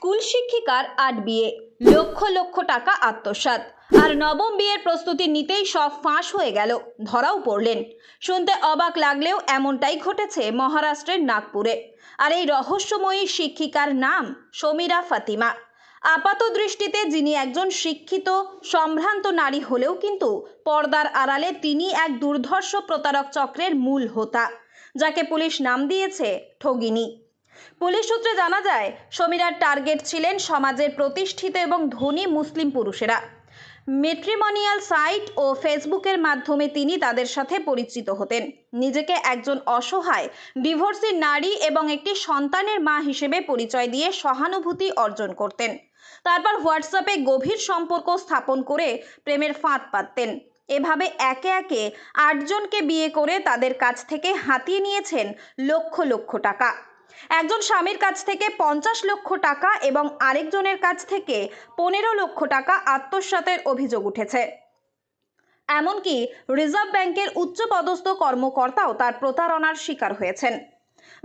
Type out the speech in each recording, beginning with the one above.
School শিক্ষিকার ৮ বিয়ে, লক্ষ লক্ষ টাকা আত্মসাৎ। আর নবম বিয়ের প্রস্তুতি নিতেই সব ফাঁস হয়ে গেল, ধরাও পড়লেন। শুনতে অবাক লাগলেও এমনটাই ঘটেছে মহারাষ্ট্রের নাগপুরে। আর এই রহস্যময়ী শিক্ষিকার নাম সমীরা ফাতিমা। আপাত দৃষ্টিতে যিনি একজন শিক্ষিত সম্ভ্রান্ত নারী হলেও কিন্তু পর্দার আড়ালে তিনি এক দুর্ধর্ষ প্রতারক চক্রের মূল হোতা, যাকে পুলিশ নাম দিয়েছে ঠগিনী। পুলিশ সূত্রে জানা যায়, সমীরার টার্গেট ছিলেন সমাজের প্রতিষ্ঠিত এবং ধনী মুসলিম পুরুষেরা। ম্যাট্রিমোনিয়াল সাইট ও ফেসবুকের মাধ্যমে তিনি তাদের সাথে পরিচিত হতেন। নিজেকে একজন অসহায় ডিভোর্সি নারী এবং একটি সন্তানের মা হিসেবে পরিচয় দিয়ে সহানুভূতি অর্জন করতেন। তারপর হোয়াটসঅ্যাপে গভীর সম্পর্ক স্থাপন করে প্রেমের ফাঁদ পাততেন। এভাবে একে একে ৮ জনকে বিয়ে করে তাদের কাছ থেকে হাতিয়ে নিয়েছেন লক্ষ লক্ষ টাকা। একজন স্বামীর কাছ থেকে ৫০ লক্ষ টাকা এবং আরেকজনের কাছ থেকে ১৫ লক্ষ টাকা আত্মসাতের অভিযোগ উঠেছে। এমনকি রিজার্ভ ব্যাংকের উচ্চপদস্থ কর্মকর্তাও তার প্রতারণার শিকার হয়েছেন।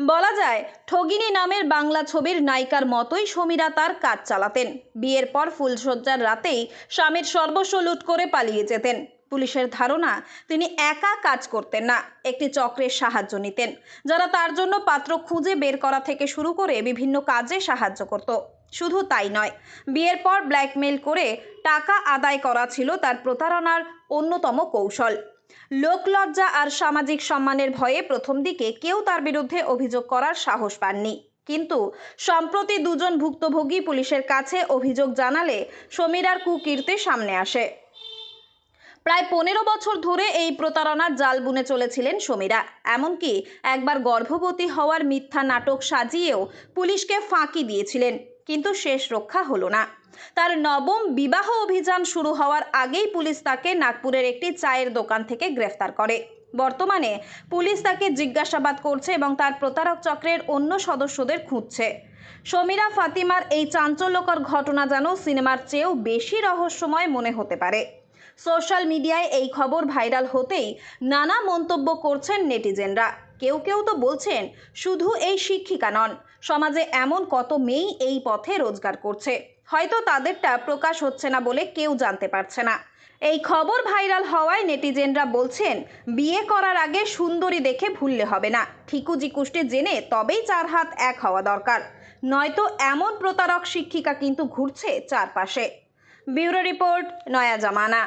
বলা যায়, ঠগিনী নামের বাংলা ছবির নায়িকার মতোই সমীরা তার কাজ চালাতেন। বিয়ের পর ফুলশয্যার রাতেই স্বামীর সর্বস্ব লুট করে পালিয়ে যেতেন। পুলিশের ধারণা, তিনি একা কাজ করতেন না, একটি চক্রের সাহায্য নিতেন, যারা তার জন্য পাত্র খুঁজে বের করা থেকে শুরু করে বিভিন্ন কাজে সাহায্য করত। শুধু তাই নয়, বিয়ের পর ব্ল্যাকমেইল করে টাকা আদায় করা ছিল তার প্রতারণার অন্যতম কৌশল। লোকলজ্জা আর সামাজিক সম্মানের ভয়ে প্রথম দিকে কেউ তার বিরুদ্ধে অভিযোগ করার সাহস পাননি। কিন্তু সম্প্রতি দুজন ভুক্তভোগী পুলিশের কাছে অভিযোগ জানালে সমীরার কুকীর্তি সামনে আসে। প্রায় ১৫ বছর ধরে এই প্রতারণার জাল বুনে চলেছিলেন সমীরা। এমনকি একবার গর্ভবতী হওয়ার মিথ্যা নাটক সাজিয়েও পুলিশকে ফাঁকি দিয়েছিলেন, কিন্তু শেষ রক্ষা হলো না। তার নবম বিবাহ অভিযান শুরু হওয়ার আগেই পুলিশ তাকে নাগপুরের একটি চায়ের দোকান থেকে গ্রেফতার করে। বর্তমানে পুলিশ তাকে জিজ্ঞাসাবাদ করছে এবং তার প্রতারক চক্রের অন্য সদস্যদের খুঁজছে। সমীরা ফাতিমার এই চাঞ্চল্যকর ঘটনা যেন সিনেমার চেয়েও বেশি রহস্যময় মনে হতে পারে। সোশ্যাল মিডিয়ায় এই খবর ভাইরাল হতেই নানা মন্তব্য করছেন নেটিজেনরা। কেউ কেউ তো বলছেন, শুধু এই শিক্ষিকা নন, সমাজে এমন কত মেয়েই এই পথে রোজগার করছে, হয়তো তাদেরটা প্রকাশ হচ্ছে না বলে কেউ জানতে পারছে না। এই খবর ভাইরাল হওয়ায় নেটিজেনরা বলছেন, বিয়ে করার আগে সুন্দরী দেখে ভুললে হবে না, ঠিকুজি কুষ্টি জেনে তবেই ৪ হাত এক হওয়া দরকার, নয়তো এমন প্রতারক শিক্ষিকা কিন্তু ঘুরছে চারপাশে। ব্যুরো রিপোর্ট, নয়া জামানা।